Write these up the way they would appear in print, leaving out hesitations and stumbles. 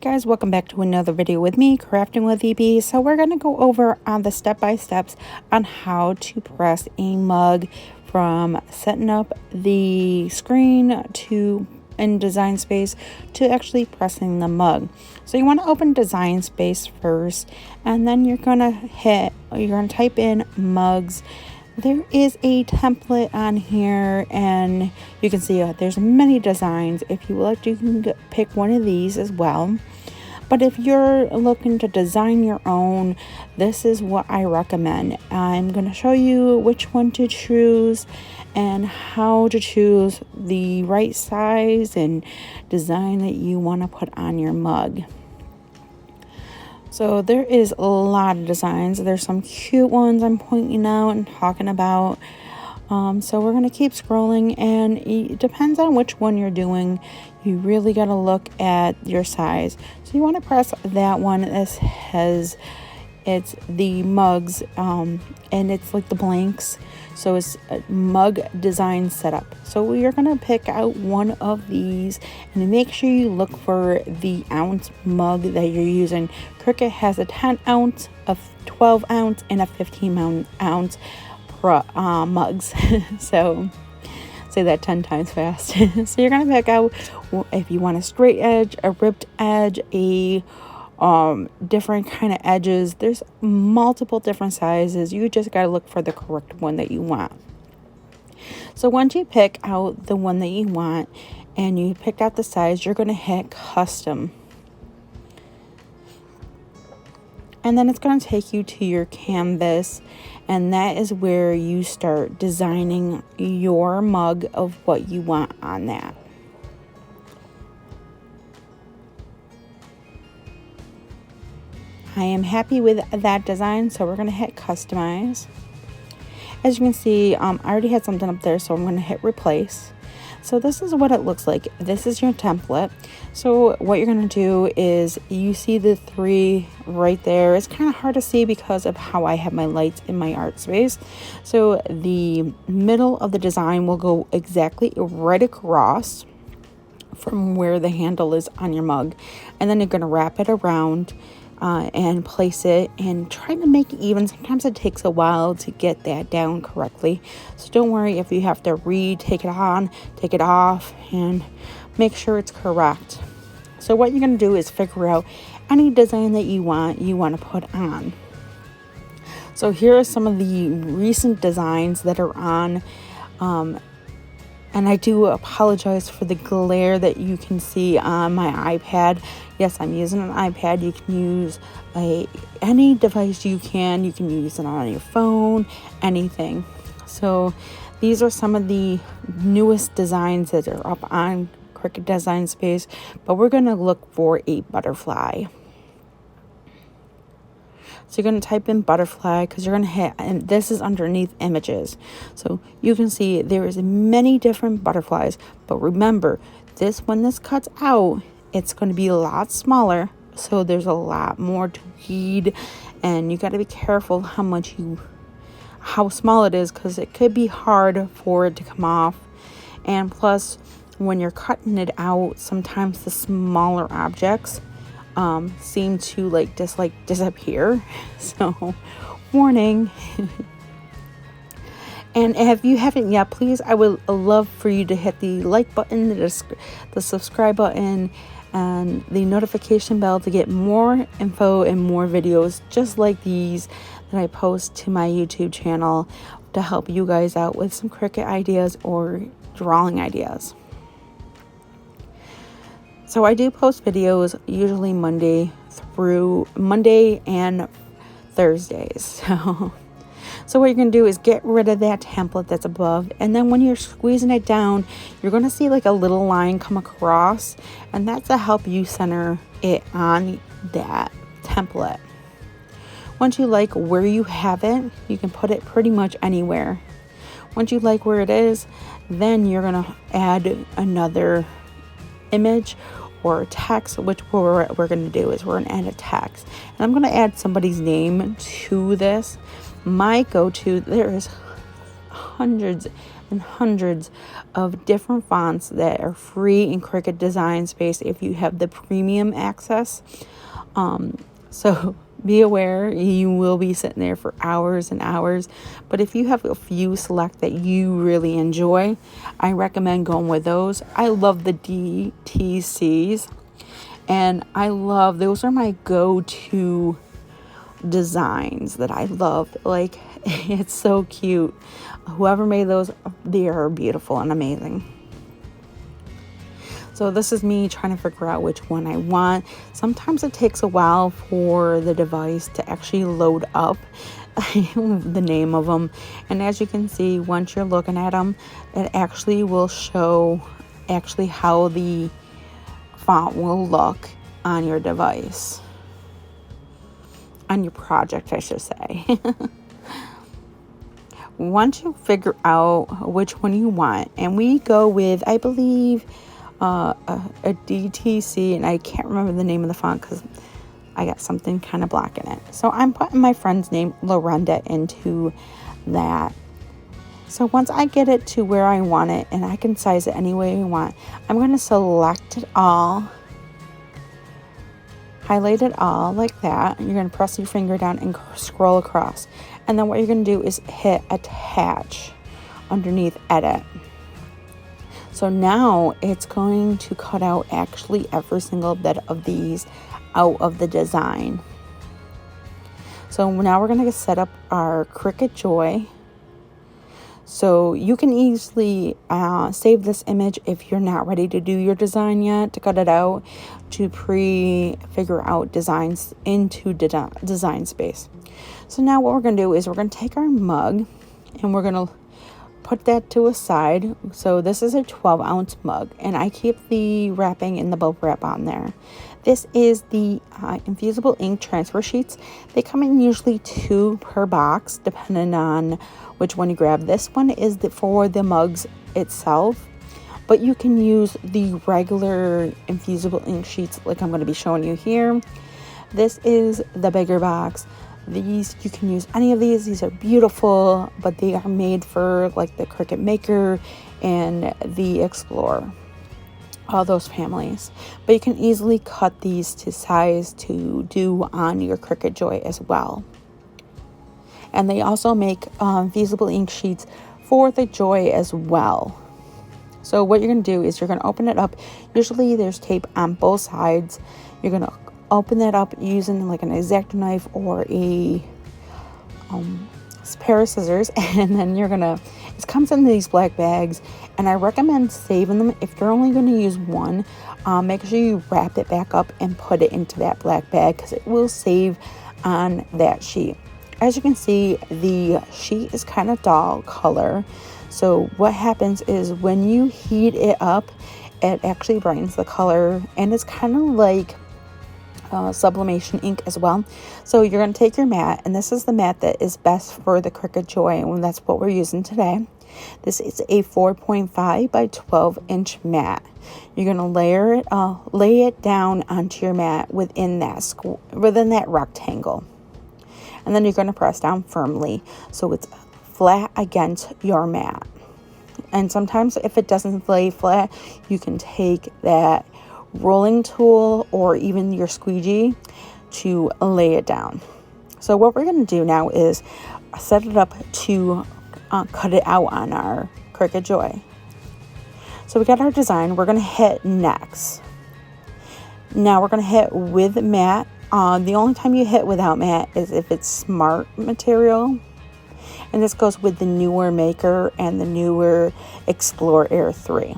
Guys, welcome back to another video with me, Crafting with EB. So we're going to go over on the step-by-steps on how to press a mug from setting up the screen to in Design Space to actually pressing the mug. So you want to open Design Space first, and then you're going to type in mugs. There is a template on here, and you can see there's many designs. If you would like, you can pick one of these as well. But if you're looking to design your own, this is what I recommend. I'm going to show you which one to choose and how to choose the right size and design that you want to put on your mug. So there is a lot of designs. There's some cute ones I'm pointing out and talking about. So we're going to keep scrolling, and it depends on which one you're doing. You really got to look at your size. So you want to press that one. It's the mugs, and it's like the blanks. So it's a mug design setup. So you're going to pick out one of these and make sure you look for the ounce mug that you're using. Cricut has a 10 ounce, a 12 ounce, and a 15 ounce mugs. So say that 10 times fast. So you're going to pick out if you want a straight edge, a ripped edge, a different kind of edges. There's multiple different sizes. You just got to look for the correct one that you want. So once you pick out the one that you want and you pick out the size, you're going to hit custom. And then it's going to take you to your canvas, and that is where you start designing your mug of what you want on that. I am happy with that design, so we're going to hit customize. As you can see, I already had something up there, so I'm going to hit replace. So this is what it looks like. This is your template. So what you're going to do is, you see the three right there. It's kind of hard to see because of how I have my lights in my art space. So the middle of the design will go exactly right across from where the handle is on your mug. And then you're going to wrap it around and place it and try to make it even. Sometimes it takes a while to get that down correctly, so don't worry if you have to take it on, take it off, and make sure it's correct. So what you're going to do is figure out any design that you want to put on. So here are some of the recent designs that are on, and I do apologize for the glare that you can see on my iPad. Yes, I'm using an iPad. You can use any device you can. You can use it on your phone, anything. So these are some of the newest designs that are up on Cricut Design Space, but we're going to look for a butterfly. So you're going to type in butterfly because you're going to hit, and this is underneath images. So you can see there is many different butterflies, but remember, when this cuts out, it's going to be a lot smaller. So there's a lot more to read, and you got to be careful how small it is, because it could be hard for it to come off. And plus, when you're cutting it out, sometimes the smaller objects seem to disappear. So warning. And if you haven't yet, please, I would love for you to hit the like button, the subscribe button, and the notification bell to get more info and more videos just like these that I post to my YouTube channel to help you guys out with some Cricut ideas or drawing ideas. So I do post videos usually Monday and Thursdays. So what you're going to do is get rid of that template that's above, and then when you're squeezing it down, you're going to see like a little line come across, and that's to help you center it on that template. Once you like where you have it, you can put it pretty much anywhere. Once you like where it is, then you're going to add another image or text, which we're going to do is we're going to add a text, and I'm going to add somebody's name to this. My go-to, there is hundreds and hundreds of different fonts that are free in Cricut Design Space if you have the premium access. So be aware, you will be sitting there for hours and hours. But if you have a few select that you really enjoy, I recommend going with those. I love the DTCs, and those are my go-to designs that I love. Like, it's so cute. Whoever made those, they are beautiful and amazing. So this is me trying to figure out which one I want. Sometimes it takes a while for the device to actually load up the name of them. And as you can see, once you're looking at them, it actually will show how the font will look on your device. On your project, I should say. Once you figure out which one you want, and we go with, I believe, a DTC, and I can't remember the name of the font because I got something kind of black in it. So I'm putting my friend's name, Lorenda, into that. So once I get it to where I want it, and I can size it any way I want, I'm going to select it all, highlight it all like that. You're going to press your finger down and scroll across. And then what you're going to do is hit attach underneath edit. So now it's going to cut out actually every single bit of these out of the design. So now we're going to set up our Cricut Joy. So you can easily save this image if you're not ready to do your design yet, to cut it out, to figure out designs into Design Space. So now what we're going to do is we're going to take our mug and we're going to put that to a side. So this is a 12-ounce mug, and I keep the wrapping and the bubble wrap on there. This is the infusible ink transfer sheets. They come in usually 2 per box, depending on which one you grab. This one is for the mugs itself, but you can use the regular infusible ink sheets like I'm going to be showing you here. This is the bigger box. These, you can use any of these. These are beautiful, but they are made for like the Cricut Maker and the Explorer, all those families. But you can easily cut these to size to do on your Cricut Joy as well. And they also make feasible ink sheets for the Joy as well. So what you're going to do is you're going to open it up. Usually there's tape on both sides. You're going to open that up using like an X-Acto knife or a pair of scissors, and then it comes in these black bags, and I recommend saving them. If you're only going to use one, make sure you wrap it back up and put it into that black bag because it will save on that sheet. As you can see, the sheet is kind of dull color. So what happens is when you heat it up, it actually brightens the color, and it's kind of like sublimation ink as well. So you're going to take your mat, and this is the mat that is best for the Cricut Joy, and that's what we're using today. This is a 4.5 by 12 inch mat. You're going to lay it down onto your mat within that rectangle, and then you're going to press down firmly so it's flat against your mat. And sometimes if it doesn't lay flat, you can take that rolling tool or even your squeegee to lay it down. So what we're going to do now is set it up to cut it out on our Cricut Joy. So we got our design. We're going to hit next. Now we're going to hit with matte. The only time you hit without matte is if it's smart material. And this goes with the newer Maker and the newer Explorer Air 3.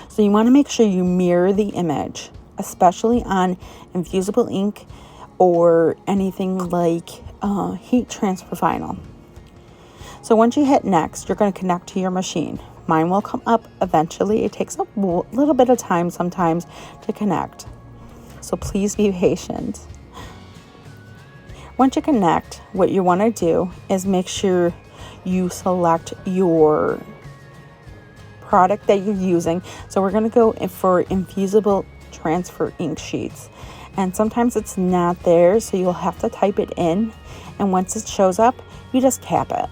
So you want to make sure you mirror the image, especially on infusible ink or anything like heat transfer vinyl. So once you hit next, you're going to connect to your machine. Mine will come up eventually. It takes a little bit of time sometimes to connect. So please be patient. Once you connect, what you want to do is make sure you select your product that you're using. So we're going to go for infusible transfer ink sheets, and sometimes it's not there, so you'll have to type it in, and once it shows up, you just tap it.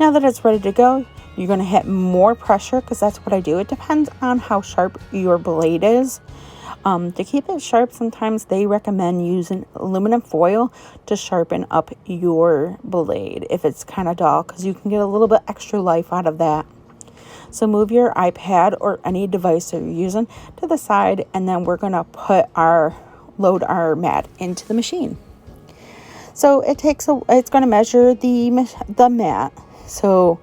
Now that it's ready to go, you're going to hit more pressure, because that's what I do. It depends on how sharp your blade is. To keep it sharp, sometimes they recommend using aluminum foil to sharpen up your blade if it's kind of dull, because you can get a little bit extra life out of that. So move your iPad or any device that you're using to the side, and then we're going to load our mat into the machine. So it's going to measure the mat. So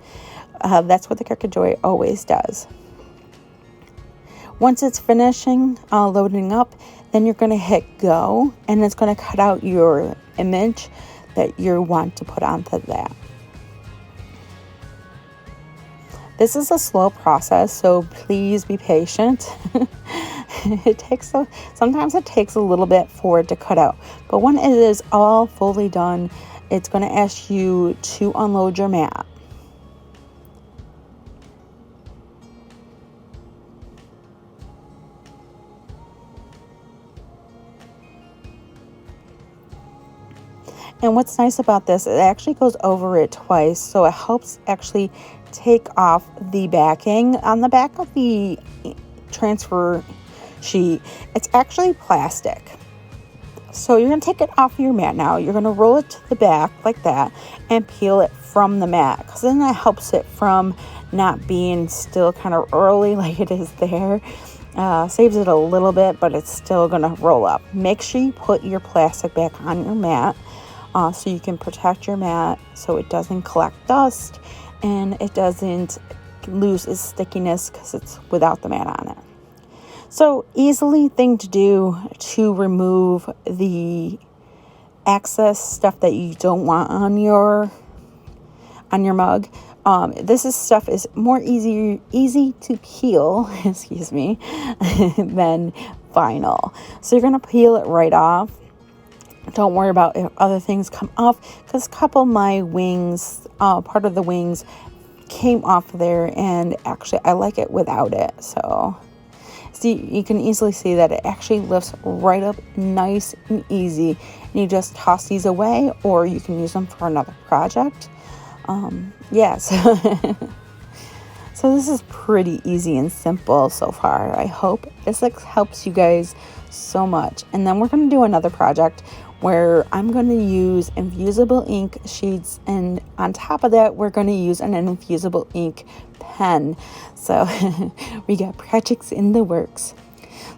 that's what the Cricut Joy always does. Once it's finishing loading up, then you're going to hit go, and it's going to cut out your image that you want to put onto that. This is a slow process, so please be patient. Sometimes it takes a little bit for it to cut out, but when it is all fully done, it's going to ask you to unload your mat. And what's nice about this, it actually goes over it twice, so it helps actually take off the backing. On the back of the transfer sheet, it's actually plastic. So you're going to take it off your mat now. You're going to roll it to the back like that and peel it from the mat, because then that helps it from not being still kind of early like it is there. Saves it a little bit, but it's still going to roll up. Make sure you put your plastic back on your mat so you can protect your mat so it doesn't collect dust and it doesn't lose its stickiness because it's without the mat on it. So easily thing to do to remove the excess stuff that you don't want on your mug. Stuff is more easy to peel, excuse me, than vinyl. So you're gonna peel it right off. Don't worry about if other things come off, because a couple of my wings, part of the wings came off there, and actually I like it without it. So see, you can easily see that it actually lifts right up nice and easy, and you just toss these away, or you can use them for another project. Yes. So this is pretty easy and simple so far. I hope this helps you guys so much. And then we're going to do another project where I'm going to use infusible ink sheets, and on top of that, we're going to use an infusible ink pen. So we got projects in the works.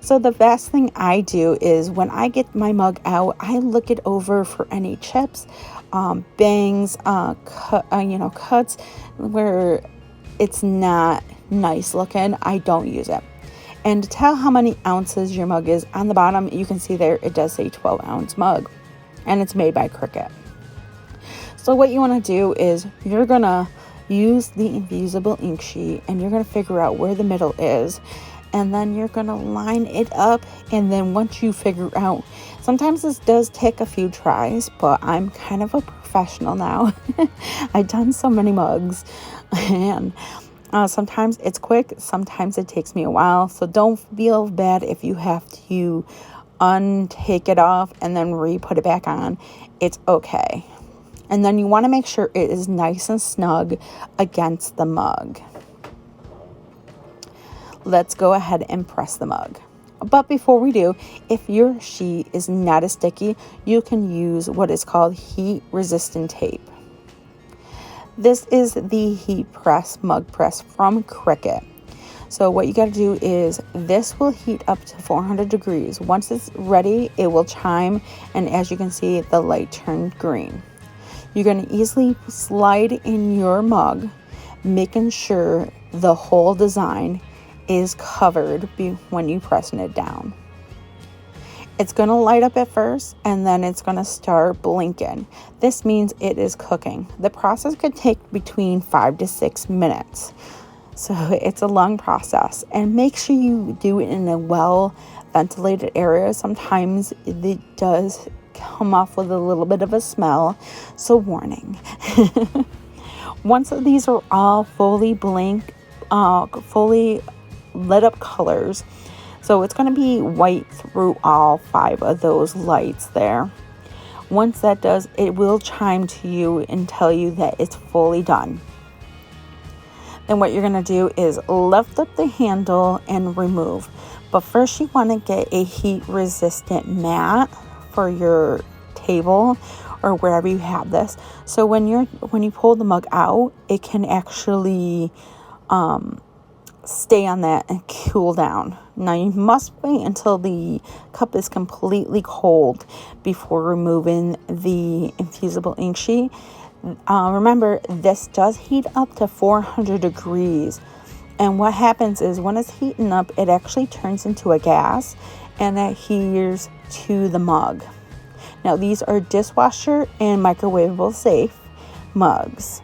So the best thing I do is when I get my mug out, I look it over for any chips, bangs, cuts where it's not nice looking. I don't use it. And to tell how many ounces your mug is, on the bottom you can see there it does say 12-ounce mug, and it's made by Cricut. So what you want to do is you're gonna use the infusible ink sheet, and you're gonna figure out where the middle is, and then you're gonna line it up. And then once you figure out, sometimes this does take a few tries, but I'm kind of a professional now. I've done so many mugs, and sometimes it's quick, sometimes it takes me a while. So don't feel bad if you have to untake it off and then re-put it back on. It's okay. And then you want to make sure it is nice and snug against the mug. Let's go ahead and press the mug. But before we do, if your sheet is not as sticky, you can use what is called heat resistant tape. This is the heat press mug press from Cricut. So what you got to do is this will heat up to 400 degrees. Once it's ready, it will chime, and as you can see, the light turned green. You're going to easily slide in your mug, making sure the whole design is covered when you pressing it down. It's going to light up at first, and then it's going to start blinking. This means it is cooking. The process could take between 5 to 6 minutes. So it's a long process, and make sure you do it in a well ventilated area. Sometimes it does come off with a little bit of a smell, so warning. Once these are all fully fully lit up colors, so it's going to be white through all 5 of those lights there. Once that does, it will chime to you and tell you that it's fully done. And what you're going to do is lift up the handle and remove. But first you want to get a heat resistant mat for your table or wherever you have this. So when you pull the mug out, it can actually stay on that and cool down. Now you must wait until the cup is completely cold before removing the infusible ink sheet. Remember, this does heat up to 400 degrees. And what happens is when it's heating up, it actually turns into a gas and adheres to the mug. Now these are dishwasher and microwavable safe mugs.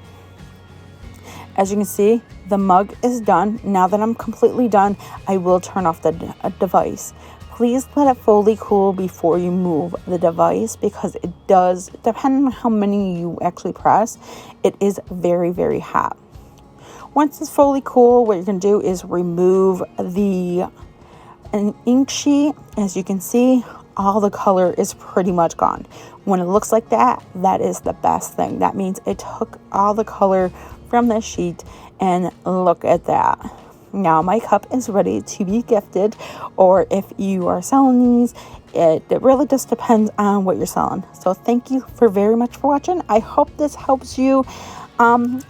As you can see, the mug is done. Now that I'm completely done, I will turn off the device. Please let it fully cool before you move the device, because it does, depending on how many you actually press, it is very, very hot. Once it's fully cool, what you're going to do is remove the ink sheet. As you can see, all the color is pretty much gone. When it looks like that, that is the best thing. That means it took all the color from the sheet, and look at that. Now my cup is ready to be gifted, or if you are selling these, it really just depends on what you're selling. So thank you very much for watching. I hope this helps you.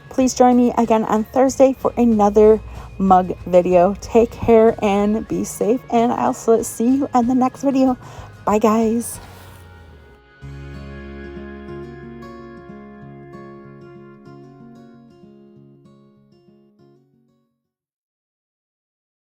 Please join me again on Thursday for another mug video. Take care and be safe, and I'll see you in the next video. Bye guys.